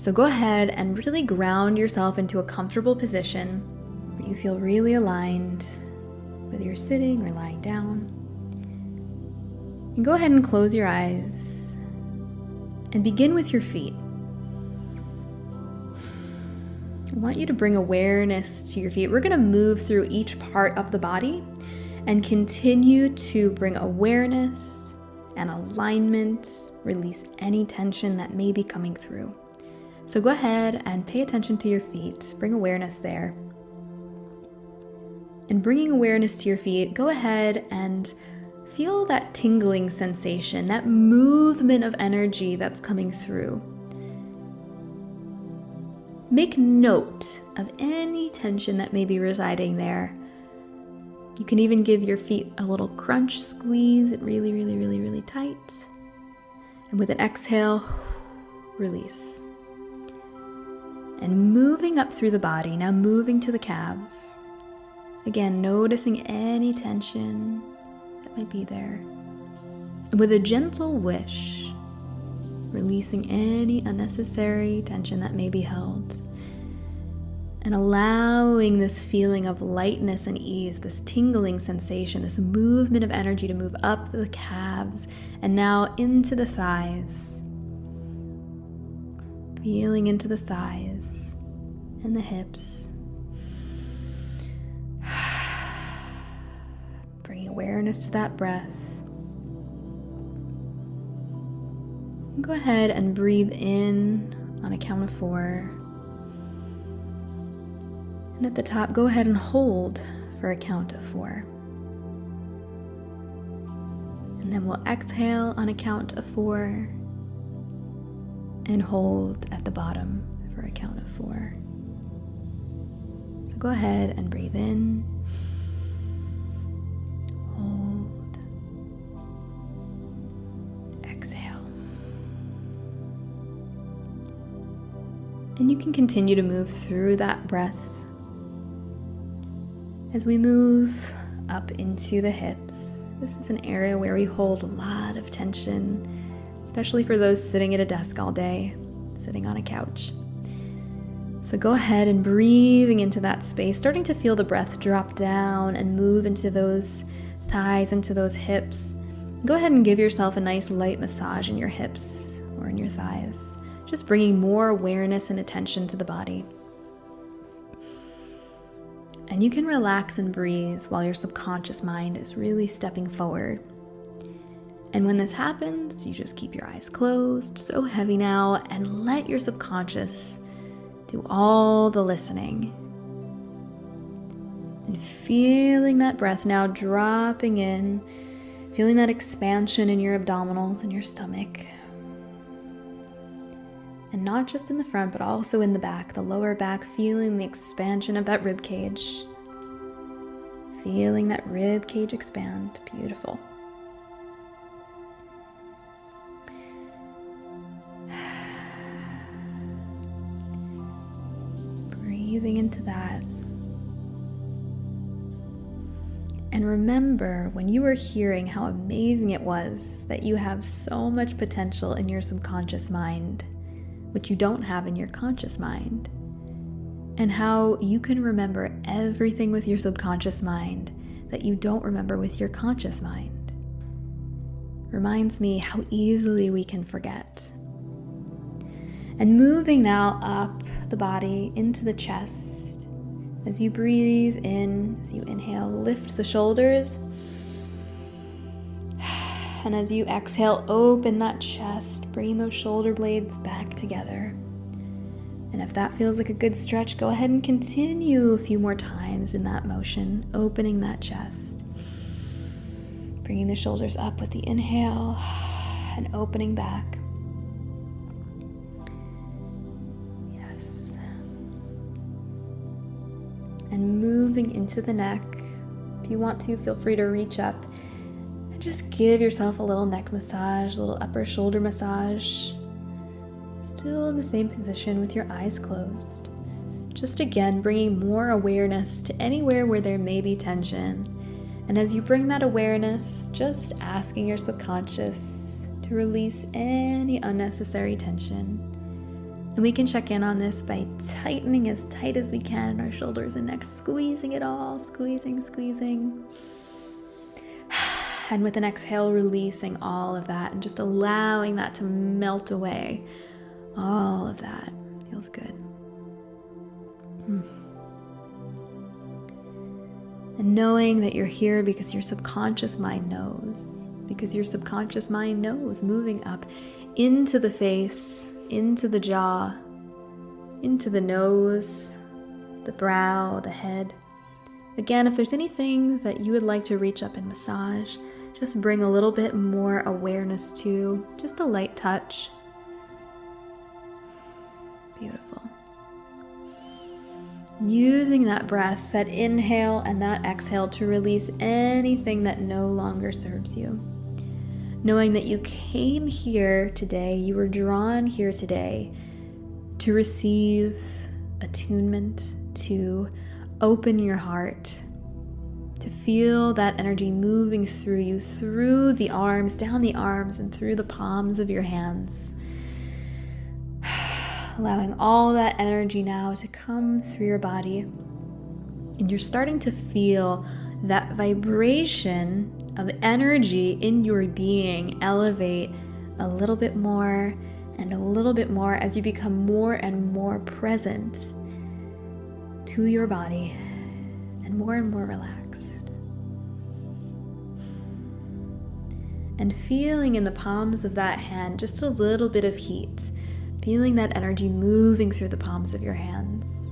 So go ahead and really ground yourself into a comfortable position where you feel really aligned, whether you're sitting or lying down. And go ahead and close your eyes and begin with your feet. I want you to bring awareness to your feet. We're going to move through each part of the body and continue to bring awareness and alignment, release any tension that may be coming through. So go ahead and pay attention to your feet, bring awareness there. And bringing awareness to your feet, go ahead and feel that tingling sensation, that movement of energy that's coming through. Make note of any tension that may be residing there. You can even give your feet a little crunch, squeeze it really, really, really, really tight. And with an exhale, release. And moving up through the body, now moving to the calves. Again, noticing any tension that might be there. And with a gentle wish, releasing any unnecessary tension that may be held. And allowing this feeling of lightness and ease, this tingling sensation, this movement of energy to move up the calves and now into the thighs. Feeling into the thighs and the hips. Bringing awareness to that breath. Go ahead and breathe in on a count of 4. And at the top, go ahead and hold for a count of 4. And then we'll exhale on a count of 4. And hold at the bottom for a count of 4. So go ahead and breathe in. Hold. Exhale. And you can continue to move through that breath as we move up into the hips. This is an area where we hold a lot of tension, especially for those sitting at a desk all day, sitting on a couch. So go ahead and breathing into that space, starting to feel the breath drop down and move into those thighs, into those hips. Go ahead and give yourself a nice light massage in your hips or in your thighs, just bringing more awareness and attention to the body. And you can relax and breathe while your subconscious mind is really stepping forward. And when this happens, you just keep your eyes closed, so heavy now, and let your subconscious do all the listening. And feeling that breath now dropping in, feeling that expansion in your abdominals and your stomach. And not just in the front, but also in the back, the lower back, feeling the expansion of that rib cage. Feeling that rib cage expand. Beautiful. Breathing into that. And remember when you were hearing how amazing it was that you have so much potential in your subconscious mind, which you don't have in your conscious mind, and how you can remember everything with your subconscious mind that you don't remember with your conscious mind. Reminds me how easily we can forget. And moving now up the body into the chest. As you breathe in, as you inhale, lift the shoulders. And as you exhale, open that chest, bringing those shoulder blades back together. And if that feels like a good stretch, go ahead and continue a few more times in that motion, opening that chest. Bringing the shoulders up with the inhale and opening back. Yes. And moving into the neck. If you want to, feel free to reach up. Just give yourself a little neck massage, a little upper shoulder massage. Still in the same position with your eyes closed. Just again, bringing more awareness to anywhere where there may be tension. And as you bring that awareness, just asking your subconscious to release any unnecessary tension. And we can check in on this by tightening as tight as we can our shoulders and neck, squeezing it all, squeezing. And with an exhale, releasing all of that and just allowing that to melt away. All of that feels good. And knowing that you're here because your subconscious mind knows. Because your subconscious mind knows, moving up into the face, into the jaw, into the nose, the brow, the head. Again, if there's anything that you would like to reach up and massage, just bring a little bit more awareness to, just a light touch. Beautiful. Using that breath, that inhale and that exhale to release anything that no longer serves you. Knowing that you came here today, you were drawn here today to receive attunement, to open your heart, to feel that energy moving through you, through the arms, down the arms, and through the palms of your hands. Allowing all that energy now to come through your body. And you're starting to feel that vibration of energy in your being elevate a little bit more and a little bit more as you become more and more present to your body and more relaxed. And feeling in the palms of that hand just a little bit of heat, feeling that energy moving through the palms of your hands.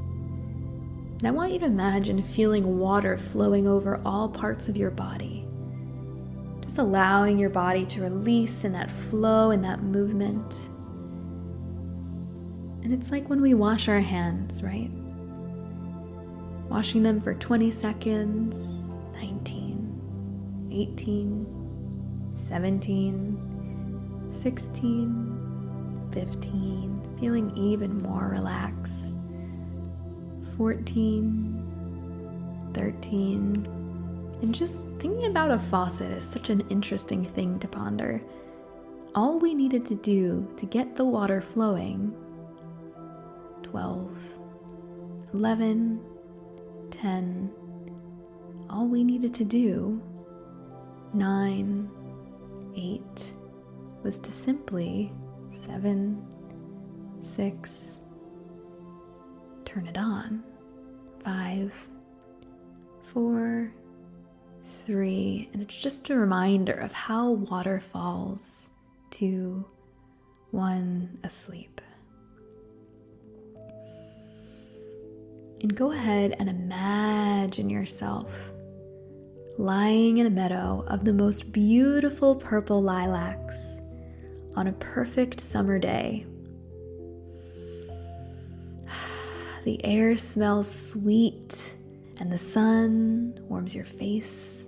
And I want you to imagine feeling water flowing over all parts of your body. Just allowing your body to release in that flow and that movement. And it's like when we wash our hands, right? Washing them for 20 seconds, 19, 18, 17, 16, 15, feeling even more relaxed. 14, 13, and just thinking about a faucet is such an interesting thing to ponder. All we needed to do to get the water flowing, 12, 11, 10, all we needed to do, 9, 8, was to simply 7, 6, turn it on, 5, 4, 3, and it's just a reminder of how water falls to 1 asleep. And go ahead and imagine yourself lying in a meadow of the most beautiful purple lilacs on a perfect summer day. The air smells sweet and the sun warms your face,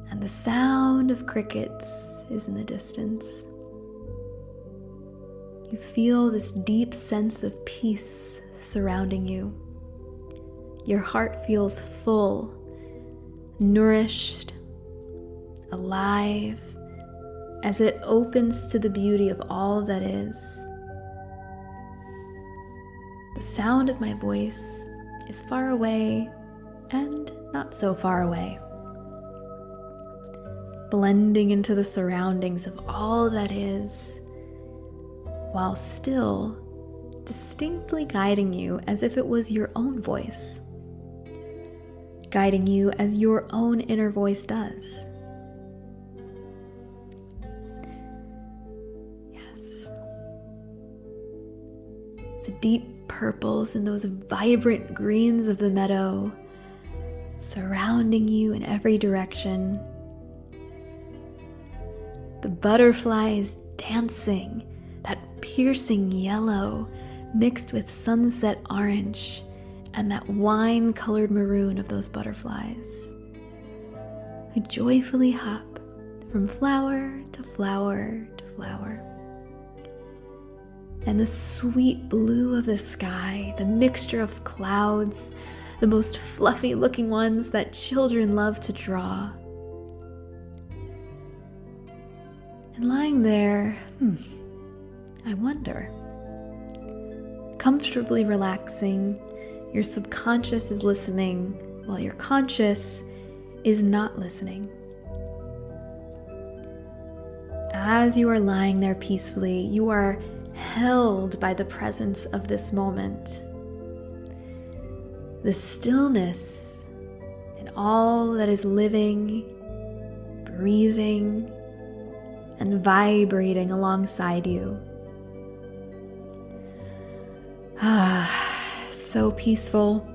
and the sound of crickets is in the distance. You feel this deep sense of peace surrounding you. Your heart feels full, nourished, alive, as it opens to the beauty of all that is. The sound of my voice is far away and not so far away, blending into the surroundings of all that is, while still distinctly guiding you as if it was your own voice, guiding you as your own inner voice does. Yes. The deep purples and those vibrant greens of the meadow surrounding you in every direction. The butterflies dancing, that piercing yellow mixed with sunset orange and that wine-colored maroon of those butterflies, who joyfully hop from flower to flower to flower. And the sweet blue of the sky, the mixture of clouds, the most fluffy looking ones that children love to draw. And lying there, I wonder, comfortably relaxing. Your subconscious is listening while your conscious is not listening. As you are lying there peacefully, you are held by the presence of this moment. The stillness and all that is living, breathing, and vibrating alongside you. So peaceful,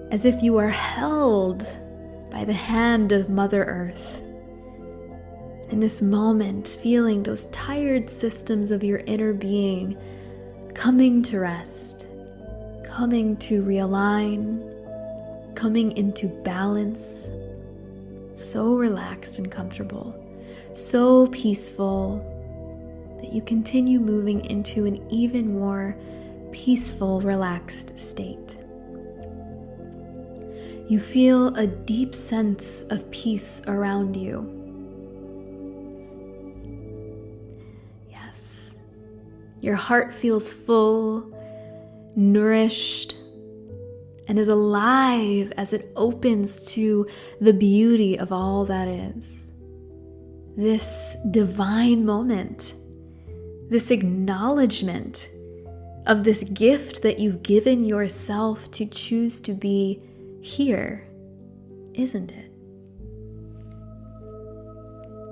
as if you are held by the hand of Mother Earth. In this moment, feeling those tired systems of your inner being coming to rest, coming to realign, coming into balance. So relaxed and comfortable, so peaceful that you continue moving into an even more peaceful, relaxed state. You feel a deep sense of peace around you. Yes, your heart feels full, nourished, and is alive as it opens to the beauty of all that is. This divine moment, this acknowledgement of this gift that you've given yourself to choose to be here, isn't it?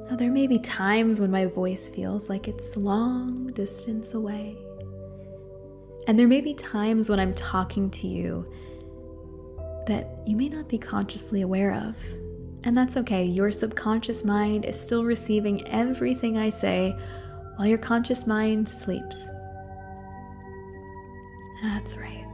Now, there may be times when my voice feels like it's long distance away. And there may be times when I'm talking to you that you may not be consciously aware of. And that's okay. Your subconscious mind is still receiving everything I say while your conscious mind sleeps. That's right.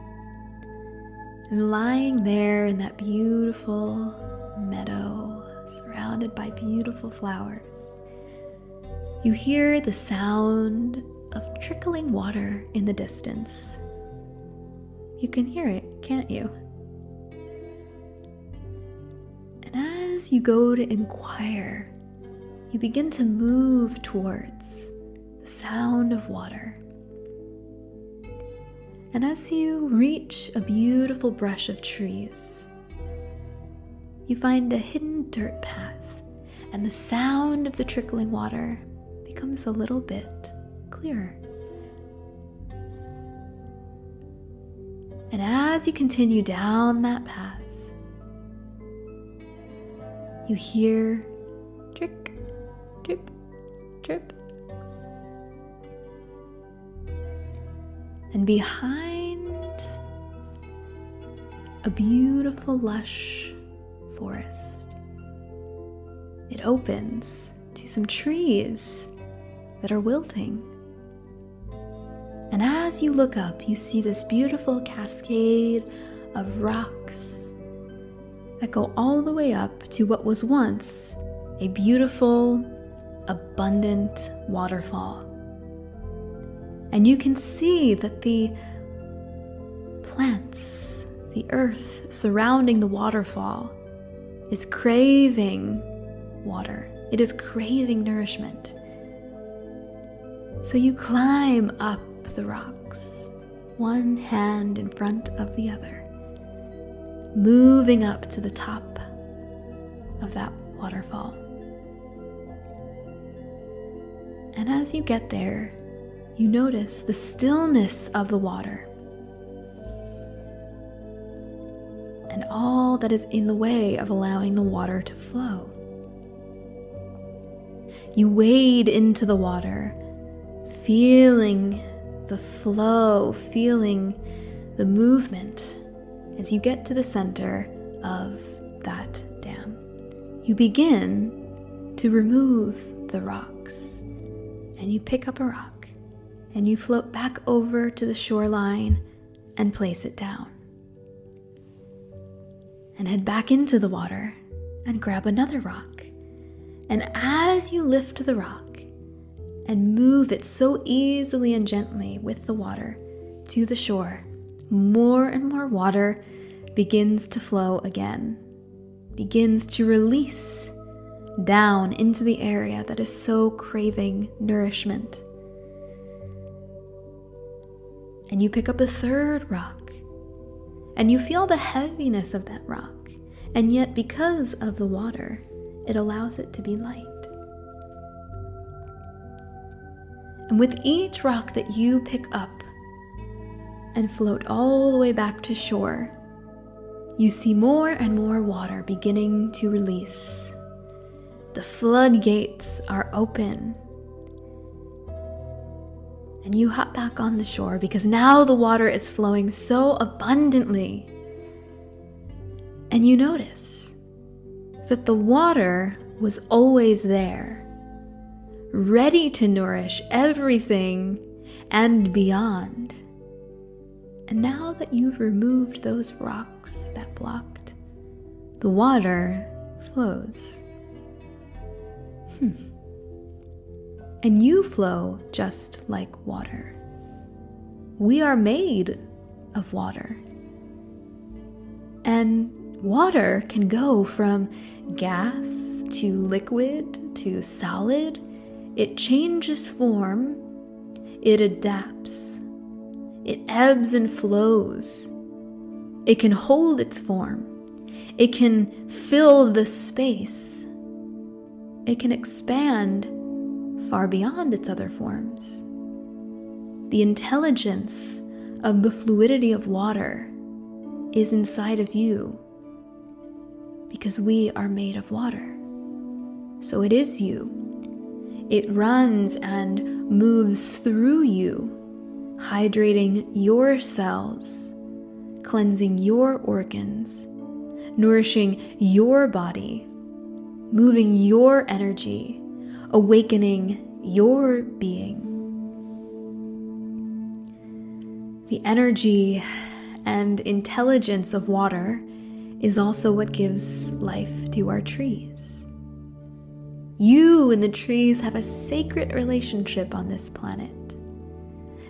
And lying there in that beautiful meadow, surrounded by beautiful flowers, you hear the sound of trickling water in the distance. You can hear it, can't you? And as you go to inquire, you begin to move towards the sound of water. And as you reach a beautiful brush of trees, you find a hidden dirt path, and the sound of the trickling water becomes a little bit clearer. And as you continue down that path, you hear drip, drip, drip. And behind a beautiful, lush forest, it opens to some trees that are wilting. And as you look up, you see this beautiful cascade of rocks that go all the way up to what was once a beautiful, abundant waterfall. And you can see that the plants, the earth surrounding the waterfall is craving water. It is craving nourishment. So you climb up the rocks, one hand in front of the other, moving up to the top of that waterfall. And as you get there, you notice the stillness of the water and all that is in the way of allowing the water to flow. You wade into the water, feeling the flow, feeling the movement as you get to the center of that dam. You begin to remove the rocks, and you pick up a rock. And you float back over to the shoreline and place it down. And head back into the water and grab another rock. And as you lift the rock and move it so easily and gently with the water to the shore, more and more water begins to flow again, begins to release down into the area that is so craving nourishment. And you pick up a third rock, and you feel the heaviness of that rock, and yet because of the water, it allows it to be light. And with each rock that you pick up and float all the way back to shore, you see more and more water beginning to release. The floodgates are open. And you hop back on the shore because now the water is flowing so abundantly. And you notice that the water was always there, ready to nourish everything and beyond. And now that you've removed those rocks that blocked, the water flows. And you flow just like water. We are made of water. And water can go from gas to liquid to solid. It changes form. It adapts. It ebbs and flows. It can hold its form. It can fill the space. It can expand far beyond its other forms. The intelligence of the fluidity of water is inside of you because we are made of water. So it is you. It runs and moves through you, hydrating your cells, cleansing your organs, nourishing your body, moving your energy, awakening your being. The energy and intelligence of water is also what gives life to our trees. You and the trees have a sacred relationship on this planet.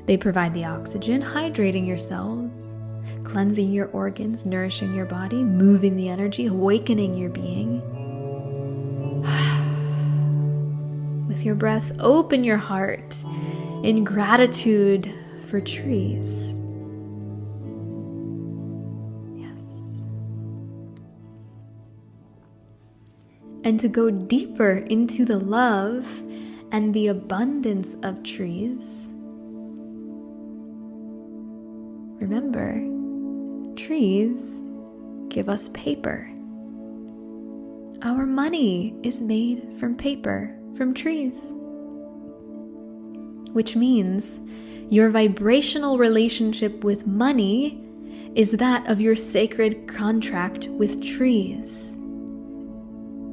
They provide the oxygen, hydrating your cells, cleansing your organs, nourishing your body, moving the energy, awakening your being. With your breath, open your heart in gratitude for trees. Yes. And to go deeper into the love and the abundance of trees, remember, trees give us paper. Our money is made from paper, from trees. Which means your vibrational relationship with money is that of your sacred contract with trees.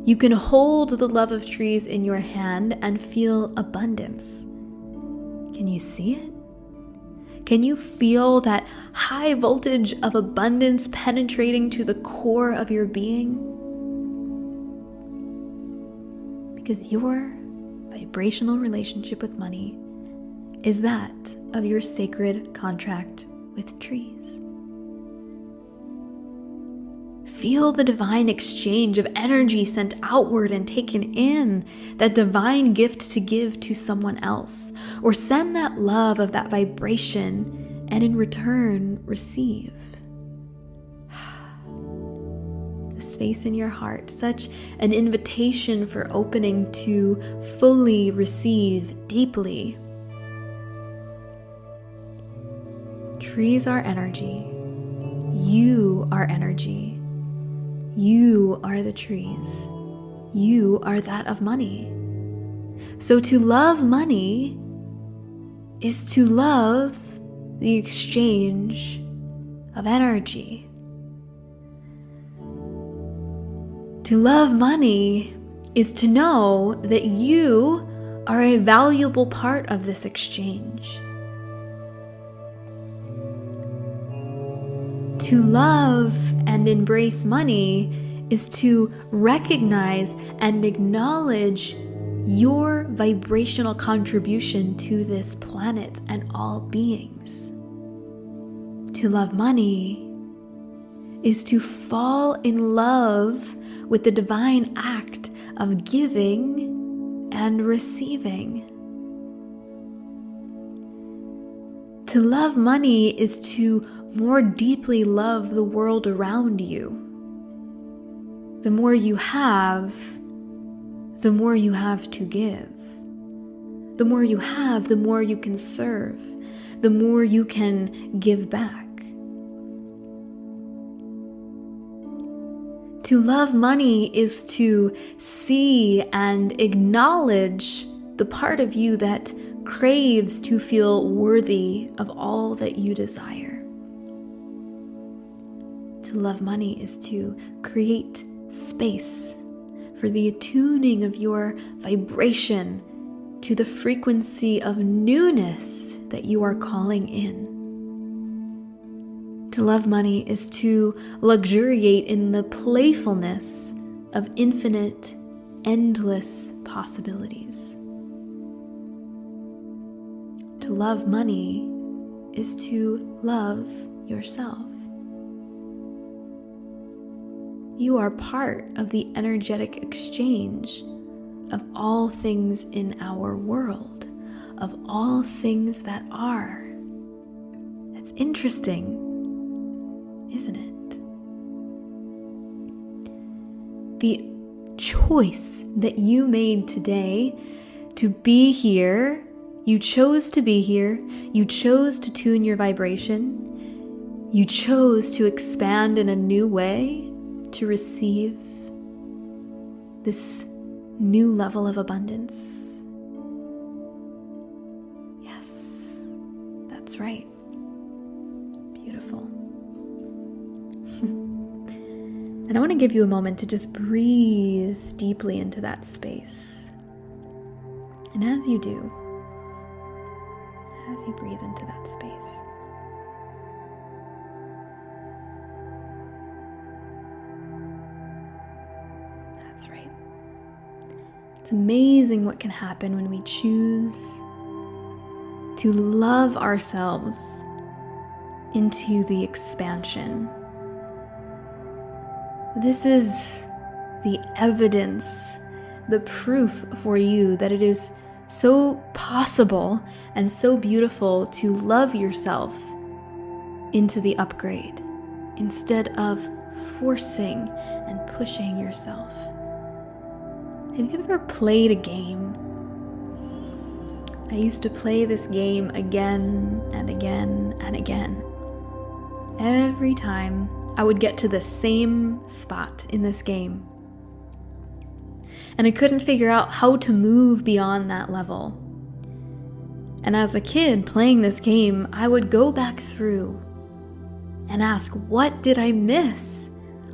You can hold the love of trees in your hand and feel abundance. Can you see it? Can you feel that high voltage of abundance penetrating to the core of your being? Because your vibrational relationship with money is that of your sacred contract with trees. Feel the divine exchange of energy sent outward and taken in, that divine gift to give to someone else, or send that love of that vibration and in return receive. The space in your heart, such an invitation for opening to fully receive deeply. Trees are energy. You are energy. You are the trees. You are that of money. So to love money is to love the exchange of energy. To love money is to know that you are a valuable part of this exchange. To love and embrace money is to recognize and acknowledge your vibrational contribution to this planet and all beings. To love money is to fall in love with the divine act of giving and receiving. To love money is to more deeply love the world around you. The more you have to give. The more you have, the more you can serve. The more you can give back. To love money is to see and acknowledge the part of you that craves to feel worthy of all that you desire. To love money is to create space for the attuning of your vibration to the frequency of newness that you are calling in. To love money is to luxuriate in the playfulness of infinite, endless possibilities. To love money is to love yourself. You are part of the energetic exchange of all things in our world, of all things that are. That's interesting, isn't it? The choice that you made today to be here, you chose to be here, you chose to tune your vibration, you chose to expand in a new way to receive this new level of abundance. Yes, that's right. Beautiful. And I want to give you a moment to just breathe deeply into that space. And as you do, as you breathe into that space, that's right. It's amazing what can happen when we choose to love ourselves into the expansion. This is the evidence, the proof for you that it is so possible and so beautiful to love yourself into the upgrade instead of forcing and pushing yourself. Have you ever played a game? I used to play this game again and again and again. Every time I would get to the same spot in this game. And I couldn't figure out how to move beyond that level. And as a kid playing this game, I would go back through and ask, what did I miss?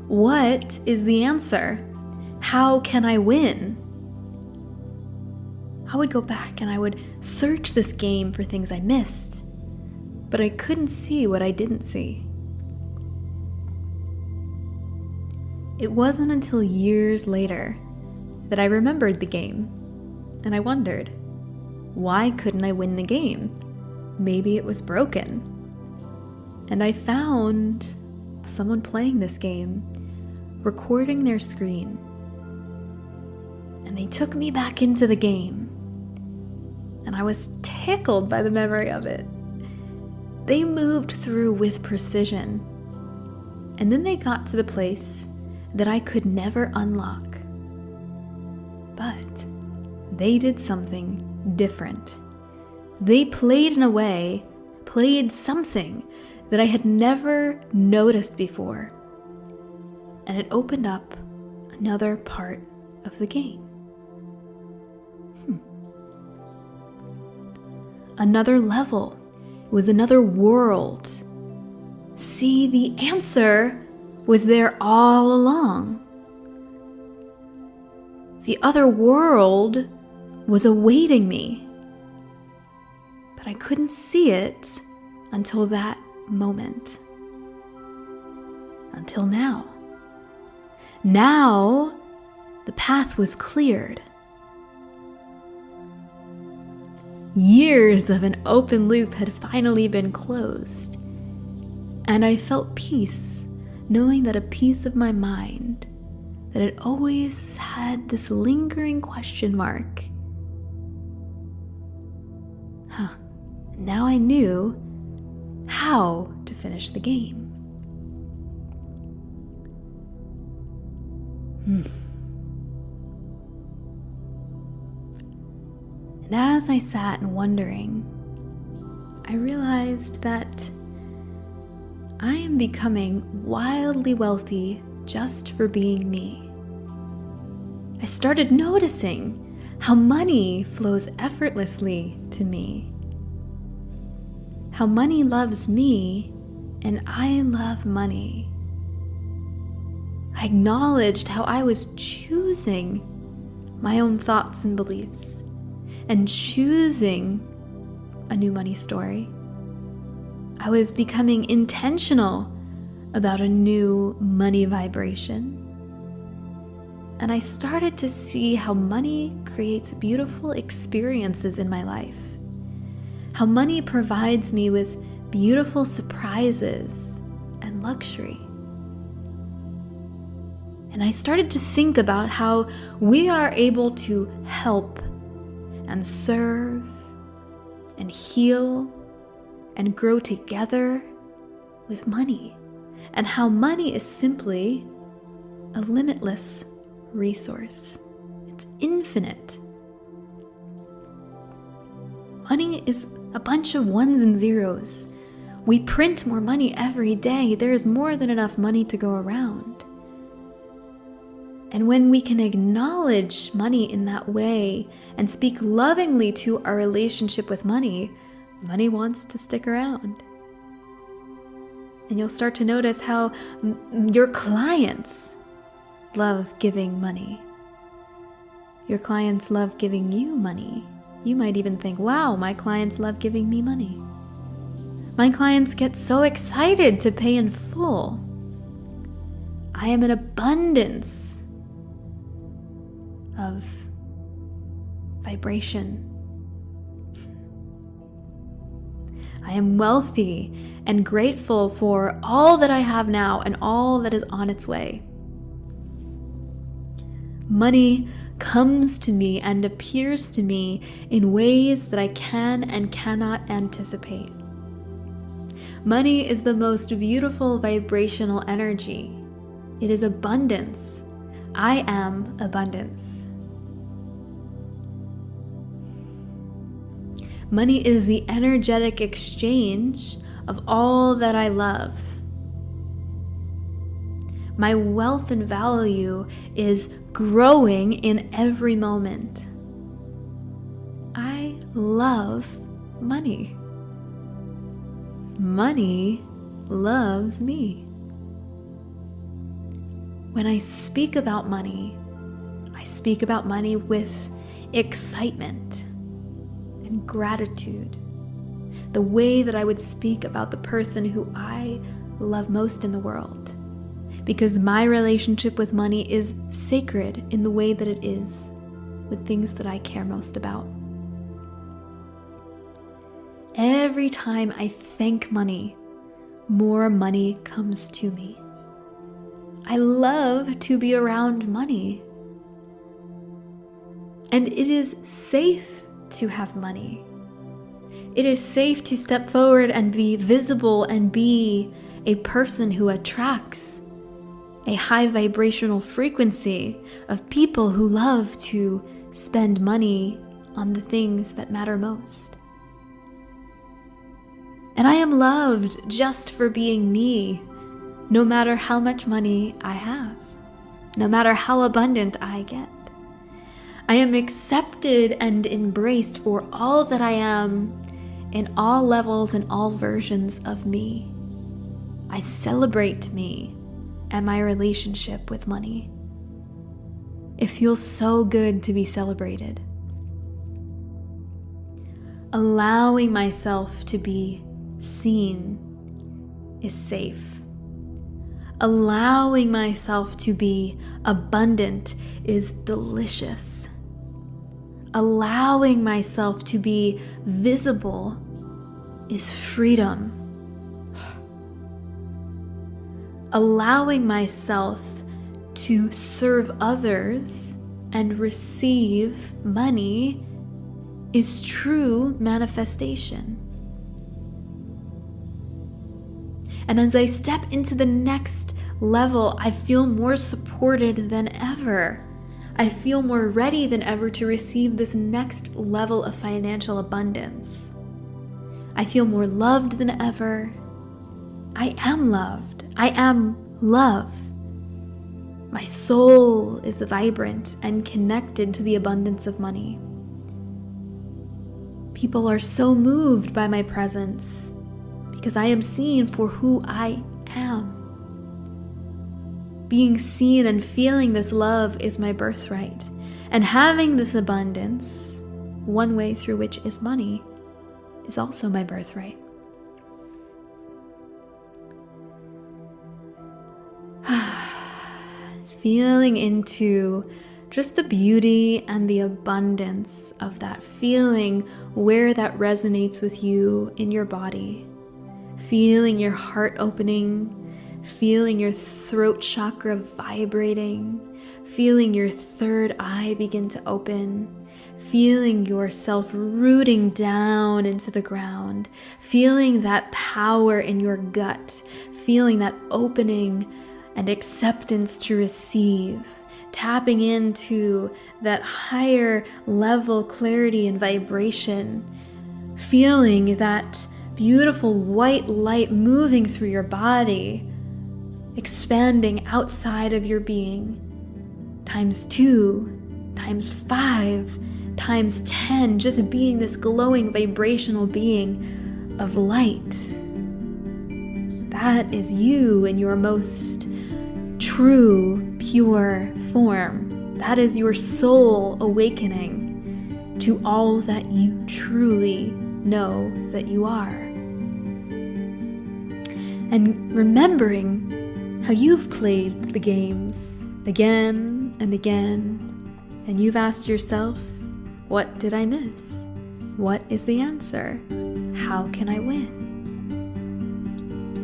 What is the answer? How can I win? I would go back and I would search this game for things I missed, but I couldn't see what I didn't see. It wasn't until years later that I remembered the game, and I wondered, why couldn't I win the game? Maybe it was broken. And I found someone playing this game, recording their screen, and they took me back into the game, and I was tickled by the memory of it. They moved through with precision, and then they got to the place that I could never unlock. But they did something different. They played in a way, played something that I had never noticed before. And it opened up another part of the game. Another level. It was another world. See, the answer was there all along. The other world was awaiting me, but I couldn't see it until that moment. Until now. Now, the path was cleared. Years of an open loop had finally been closed, and I felt peace, knowing that a piece of my mind that had always had this lingering question mark. Now I knew how to finish the game. And as I sat and wondering, I realized that I am becoming wildly wealthy just for being me. I started noticing how money flows effortlessly to me. How money loves me and I love money. I acknowledged how I was choosing my own thoughts and beliefs and choosing a new money story. I was becoming intentional about a new money vibration. And I started to see how money creates beautiful experiences in my life. How money provides me with beautiful surprises and luxury. And I started to think about how we are able to help and serve and heal and grow together with money, and how money is simply a limitless resource. It's infinite. Money is a bunch of ones and zeros. We print more money every day. There is more than enough money to go around. And when we can acknowledge money in that way and speak lovingly to our relationship with money, money wants to stick around. And you'll start to notice how your clients love giving money. Your clients love giving you money. You might even think, wow, my clients love giving me money. My clients get so excited to pay in full. I am in abundance of vibration. I am wealthy and grateful for all that I have now and all that is on its way. Money comes to me and appears to me in ways that I can and cannot anticipate. Money is the most beautiful vibrational energy. It is abundance. I am abundance. Money is the energetic exchange of all that I love. My wealth and value is growing in every moment. I love money. Money loves me. When I speak about money with excitement and gratitude, the way that I would speak about the person who I love most in the world, because my relationship with money is sacred in the way that it is with things that I care most about. Every time I thank money, more money comes to me. I love to be around money. And it is safe to have money. It is safe to step forward and be visible and be a person who attracts a high vibrational frequency of people who love to spend money on the things that matter most. And I am loved just for being me, no matter how much money I have, no matter how abundant I get. I am accepted and embraced for all that I am in all levels and all versions of me. I celebrate me and my relationship with money. It feels so good to be celebrated. Allowing myself to be seen is safe. Allowing myself to be abundant is delicious. Allowing myself to be visible is freedom. Allowing myself to serve others and receive money is true manifestation. And as I step into the next level, I feel more supported than ever. I feel more ready than ever to receive this next level of financial abundance. I feel more loved than ever. I am loved. I am love. My soul is vibrant and connected to the abundance of money. People are so moved by my presence because I am seen for who I am. Being seen and feeling this love is my birthright. And having this abundance, one way through which is money, is also my birthright. Feeling into just the beauty and the abundance of that, feeling where that resonates with you in your body, feeling your heart opening, feeling your throat chakra vibrating, feeling your third eye begin to open, feeling yourself rooting down into the ground, feeling that power in your gut, feeling that opening and acceptance to receive, tapping into that higher level clarity and vibration, feeling that beautiful white light moving through your body, expanding outside of your being, times 2, times 5, times 10, just being this glowing vibrational being of light. That is you in your most true, pure form. That is your soul awakening to all that you truly know that you are. And remembering how you've played the games again and again, and you've asked yourself, what did I miss? What is the answer? How can I win?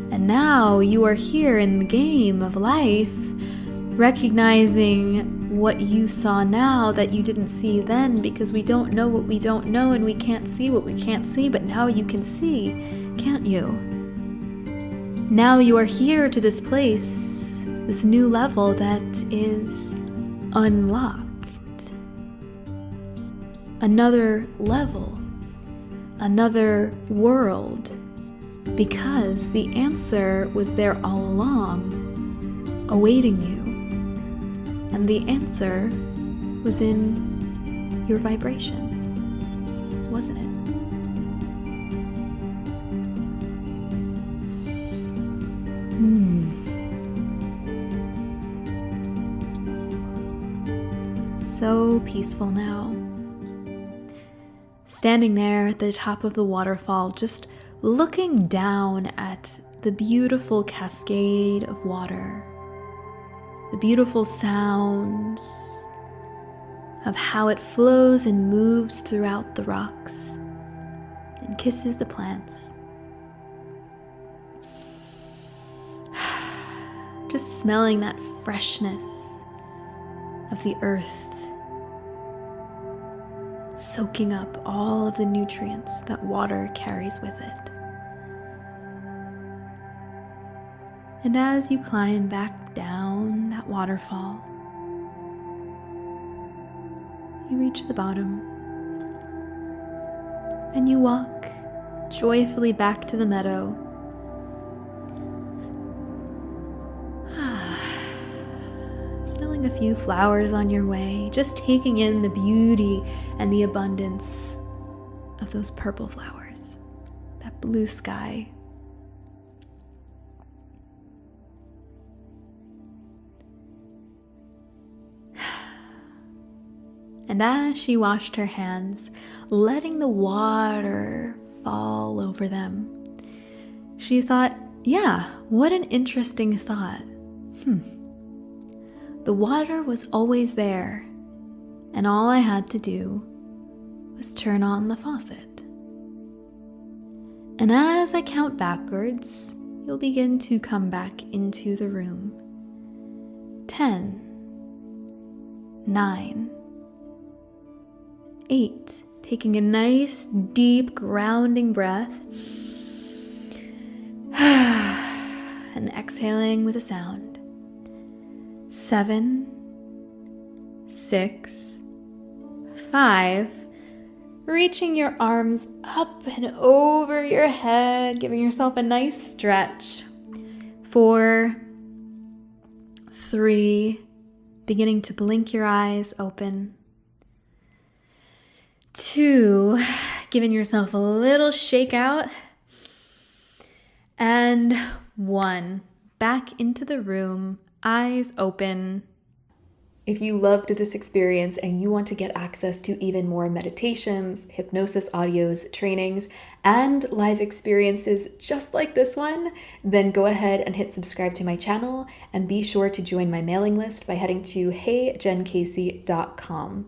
And now you are here in the game of life, recognizing what you saw now that you didn't see then, because we don't know what we don't know and we can't see what we can't see, but now you can see, can't you? Now you are here to this place, this new level that is unlocked. Another level, another world. Because the answer was there all along, awaiting you. And the answer was in your vibration, wasn't it? So peaceful now. Standing there at the top of the waterfall, just looking down at the beautiful cascade of water, the beautiful sounds of how it flows and moves throughout the rocks and kisses the plants. Just smelling that freshness of the earth, soaking up all of the nutrients that water carries with it. And as you climb back down that waterfall, you reach the bottom and you walk joyfully back to the meadow. Smelling a few flowers on your way, just taking in the beauty and the abundance of those purple flowers, that blue sky. And as she washed her hands, letting the water fall over them, she thought, yeah, what an interesting thought. The water was always there, and all I had to do was turn on the faucet. And as I count backwards, you'll begin to come back into the room. 10, 9, 8, taking a nice deep grounding breath. and exhaling with a sound. 7, 6, 5. Reaching your arms up and over your head, giving yourself a nice stretch. 4, 3, beginning to blink your eyes open. 2, giving yourself a little shake out. And 1, back into the room, eyes open. If you loved this experience and you want to get access to even more meditations, hypnosis audios, trainings, and live experiences just like this one, then go ahead and hit subscribe to my channel and be sure to join my mailing list by heading to heyjencasey.com.